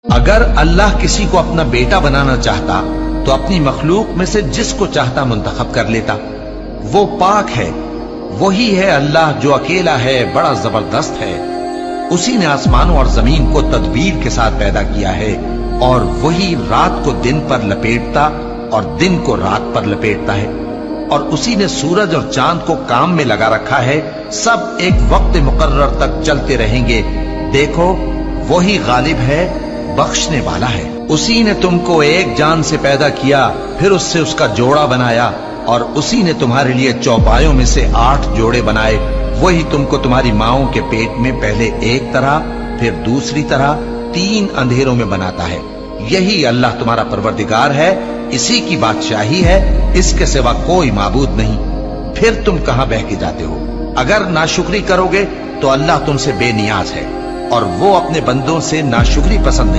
अगर अल्लाह किसी को अपना बेटा बनाना चाहता तो अपनी मखलूक में से जिसको चाहता मुंतखब कर लेता। वो पाक है, वही है अल्लाह जो अकेला है, बड़ा जबरदस्त है। उसी ने आसमानों और जमीन को तदबीर के साथ पैदा किया है और वही रात को दिन पर लपेटता और दिन को रात पर लपेटता है। और उसी ने सूरज और चांद को काम में लगा रखा है, सब एक वक्त मुकर्रर तक चलते रहेंगे। देखो वही गालिब है, बख्शने वाला है। उसी ने तुमको एक जान से पैदा किया, फिर उससे उसका जोड़ा बनाया, और उसी ने तुम्हारे लिए चौपायों में से 8 जोड़े बनाए। वही तुमको तुम्हारी माओं के पेट में पहले एक तरह, फिर दूसरी तरह 3 अंधेरों में बनाता है। यही अल्लाह तुम्हारा परवरदिगार है, इसी की बादशाही है, इसके सिवा कोई माबूद नहीं। फिर तुम कहां बह के जाते हो? अगर नाशुक्री करोगे तो अल्लाह तुमसे बेनियाज है और वो अपने बंदों से नाशुक्री पसंद नहीं।